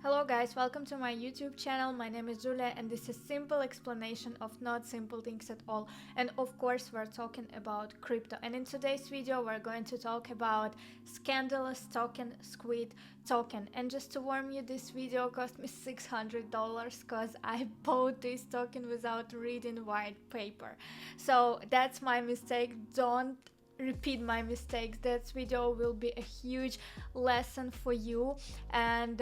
Hello guys, welcome to my YouTube channel. My name is Julia and this is simple explanation of not simple things at all. And of course we're talking about crypto. And in today's video we're going to talk about scandalous token, Squid token. And just to warn you, this video cost me $600 because I bought this token without reading white paper. So that's my mistake. Don't repeat my mistakes. That video will be a huge lesson for you. And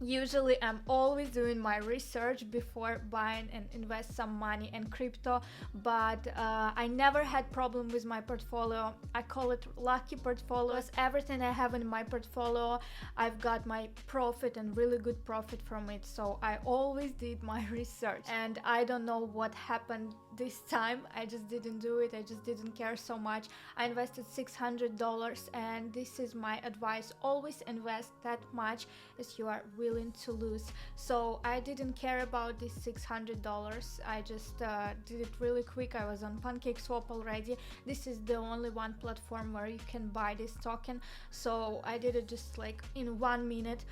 usually I'm always doing my research before buying and invest some money in crypto, but I never had problem with my portfolio. I call it lucky portfolios. Everything I have in my portfolio, I've got my profit and really good profit from it. So I always did my research, and I don't know what happened this time. I just didn't do it. I just didn't care so much. I invested $600, and this is my advice: always invest that much as you are willing to lose. So I didn't care about this $600. I just did it really quick. I was on PancakeSwap already. This is the only one platform where you can buy this token, so I did it just like in 1 minute.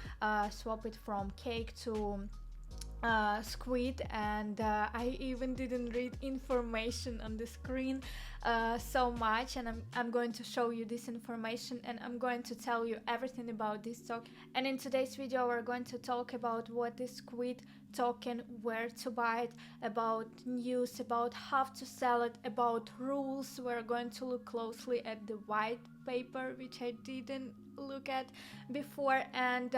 Swap it from Cake to Squid, and I even didn't read information on the screen so much, and I'm going to show you this information, and I'm going to tell you everything about this token. And in today's video we're going to talk about what is Squid token, where to buy it, about news, about how to sell it, about rules. We're going to look closely at the white paper, which I didn't look at before, and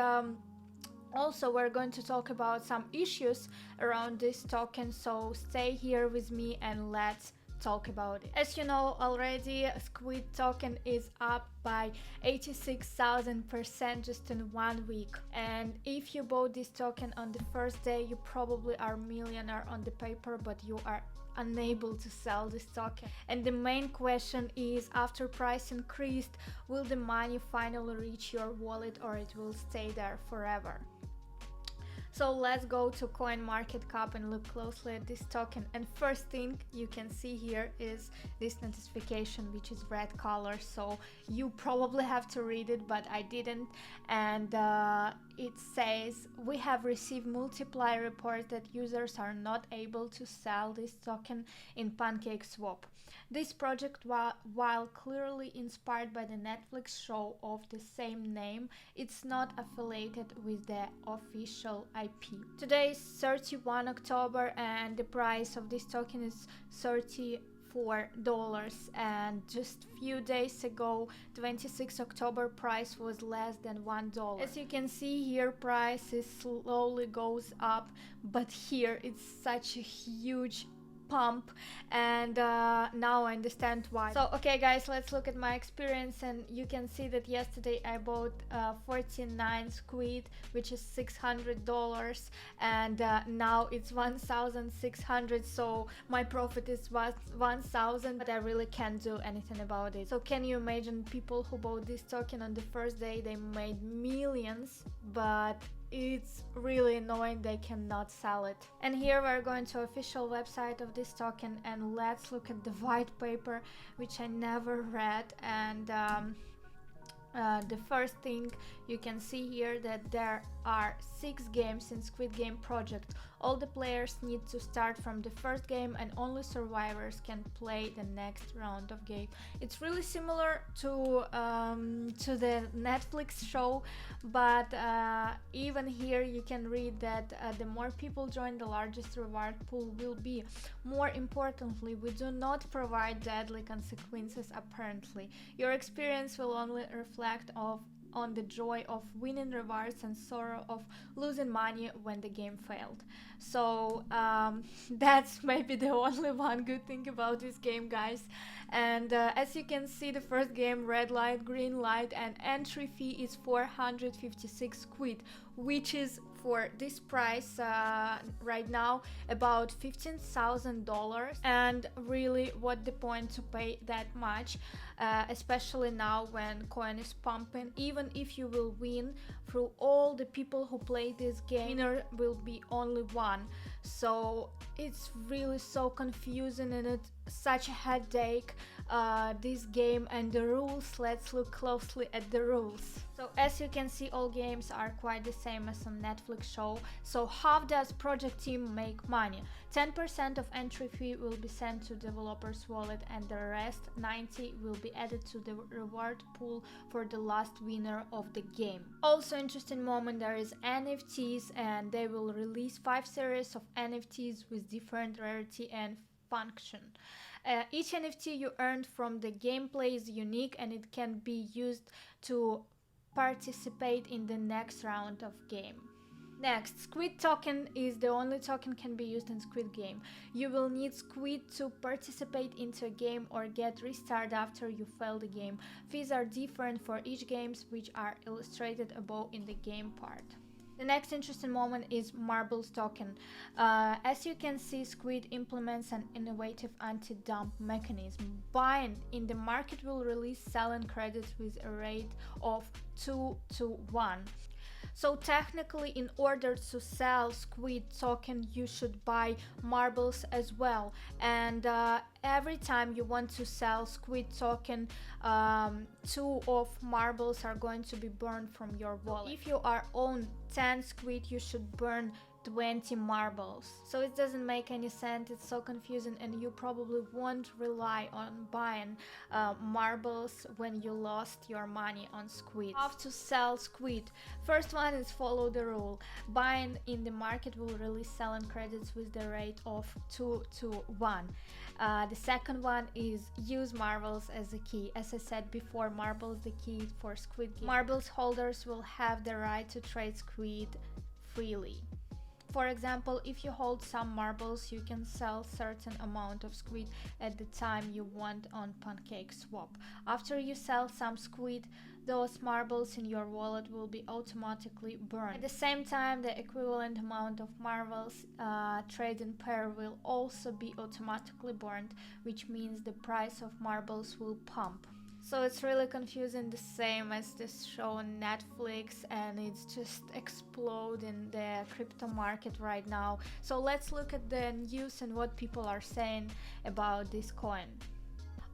also we're going to talk about some issues around this token, so stay here with me and let's talk about it. As you know already, Squid token is up by 86,000% just in 1 week, and if you bought this token on the first day, you probably are millionaire on the paper, but you are unable to sell this token. And the main question is, after price increased, will the money finally reach your wallet or it will stay there forever? So let's go to CoinMarketCap and look closely at this token. And first thing you can see here is this notification, which is red color. So you probably have to read it, but I didn't. And it says, we have received multiple reports that users are not able to sell this token in PancakeSwap. This project, while clearly inspired by the Netflix show of the same name, it's not affiliated with the official IP. Today is 31 October and the price of this token is $34, and just few days ago, 26 October, price was less than $1. As you can see here, price is slowly goes up, but here it's such a huge pump, and now I understand why. So okay guys, let's look at my experience, and you can see that yesterday I bought 49 Squid, which is $600, and now it's 1,600, so my profit is 1,000, but I really can't do anything about it. So can you imagine people who bought this token on the first day? They made millions, but it's really annoying they cannot sell it. And here we're going to official website of this token, and let's look at the white paper, which I never read. And the first thing you can see here that there are 6 games in Squid Game project. All the players need to start from the first game, and only survivors can play the next round of game. It's really similar to the Netflix show, but even here you can read that the more people join, the largest reward pool will be. More importantly, we do not provide deadly consequences apparently. Your experience will only reflect on the joy of winning rewards and sorrow of losing money when the game failed. So that's maybe the only one good thing about this game, guys. And as you can see, the first game, red light, green light, and entry fee is 456 Squid, which is for this price right now about $15,000. And really, what the point to pay that much, especially now when coin is pumping. Even if you will win, through all the people who play this game, winner will be only one. So it's really so confusing, and it's such a headache this game and the rules. Let's look closely at the rules. So as you can see, all games are quite the same as some Netflix show. So how does project team make money? 10% of entry fee will be sent to developer's wallet, and the rest 90 will be added to the reward pool for the last winner of the game. Also interesting moment, there is NFTs, and they will release 5 series of NFTs with different rarity and function. Each NFT you earned from the gameplay is unique, and it can be used to participate in the next round of game. Next, Squid token is the only token can be used in Squid game. You will need Squid to participate into a game or get restart after you fail the game. Fees are different for each games, which are illustrated above in the game part. The next interesting moment is Marbles token. As you can see, Squid implements an innovative anti-dump mechanism. Buying in the market will release selling credits with a rate of 2-to-1. So technically, in order to sell Squid token, you should buy marbles as well. And every time you want to sell Squid token, 2 of marbles are going to be burned from your wallet. If you are own 10 Squid, you should burn 20 marbles. So it doesn't make any sense, it's so confusing, and you probably won't rely on buying marbles when you lost your money on Squid. How to sell Squid? First one is follow the rule. Buying in the market will release selling credits with the rate of 2-to-1. The second one is use marbles as a key. As I said before, marbles the key for Squid game. Marbles holders will have the right to trade Squid freely. For example, if you hold some marbles, you can sell certain amount of Squid at the time you want on PancakeSwap. After you sell some Squid, those marbles in your wallet will be automatically burned. At the same time, the equivalent amount of marbles traded pair will also be automatically burned, which means the price of marbles will pump. So it's really confusing, the same as this show on Netflix, and it's just exploding the crypto market right now. So let's look at the news and what people are saying about this coin.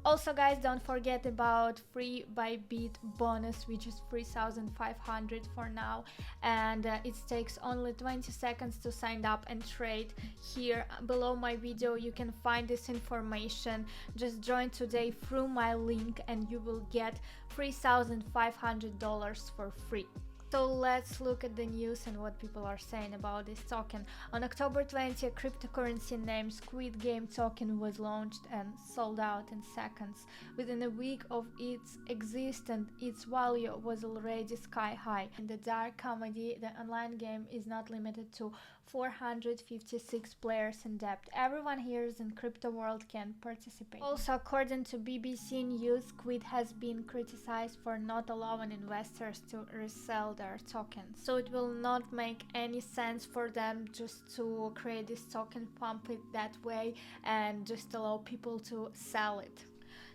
Also guys, don't forget about free Bybit bonus, which is 3,500 for now, and it takes only 20 seconds to sign up and trade. Here below my video you can find this information. Just join today through my link and you will get $3,500 for free. So let's look at the news and what people are saying about this token. On October 20, a cryptocurrency named Squid Game token was launched and sold out in seconds. Within a week of its existence, its value was already sky high. In the dark comedy, the online game is not limited to 456 players in depth. Everyone here in crypto world can participate. Also, according to BBC News, Squid has been criticized for not allowing investors to resell their tokens. So it will not make any sense for them just to create this token, pump it that way, and just allow people to sell it.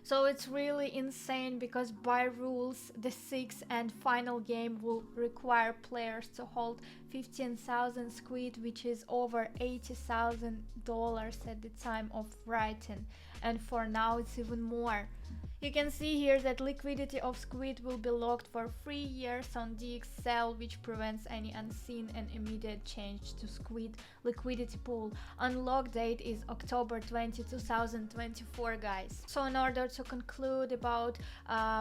So it's really insane, because by rules the sixth and final game will require players to hold 15,000 Squid, which is over $80,000 at the time of writing, and for now it's even more. You can see here that liquidity of Squid will be locked for 3 years on DXL, which prevents any unseen and immediate change to Squid liquidity pool. Unlock date is October 20, 2024, guys. So in order to conclude about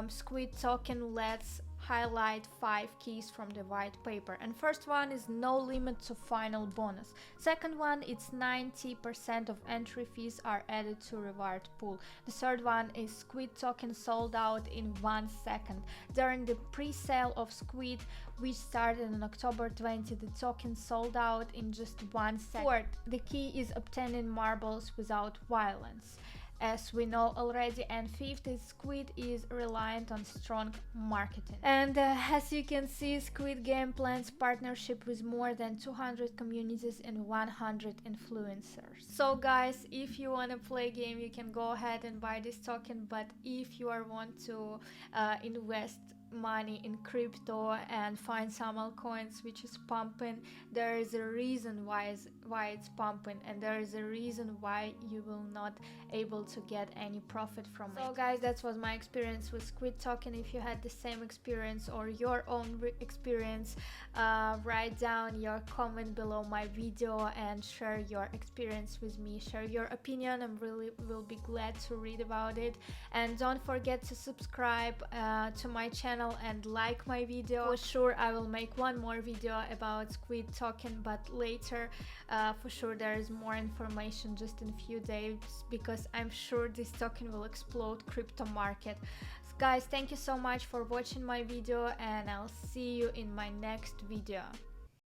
Squid token, let's highlight 5 keys from the white paper. And first one is no limit to final bonus. Second one, it's 90% of entry fees are added to reward pool. The third one is Squid token sold out in 1 second. During the pre-sale of Squid, which started on October 20, the token sold out in just 1 second. Fourth, the key is obtaining marbles without violence, as we know already. And fifth is Squid is reliant on strong marketing. And as you can see, Squid Game plans partnership with more than 200 communities and 100 influencers. So guys, if you want to play game, you can go ahead and buy this token, but if you want to invest money in crypto and find some altcoins which is pumping, there is a reason why it's pumping, and there is a reason why you will not able to get any profit from it. So guys, that was my experience with Squid token. If you had the same experience or your own experience, write down your comment below my video and share your experience with me, share your opinion. I'm really will be glad to read about it. And don't forget to subscribe to my channel and like my video. For sure I will make one more video about Squid token, but later. For sure there is more information just in a few days, because I'm sure this token will explode crypto market. So guys, thank you so much for watching my video, and I'll see you in my next video.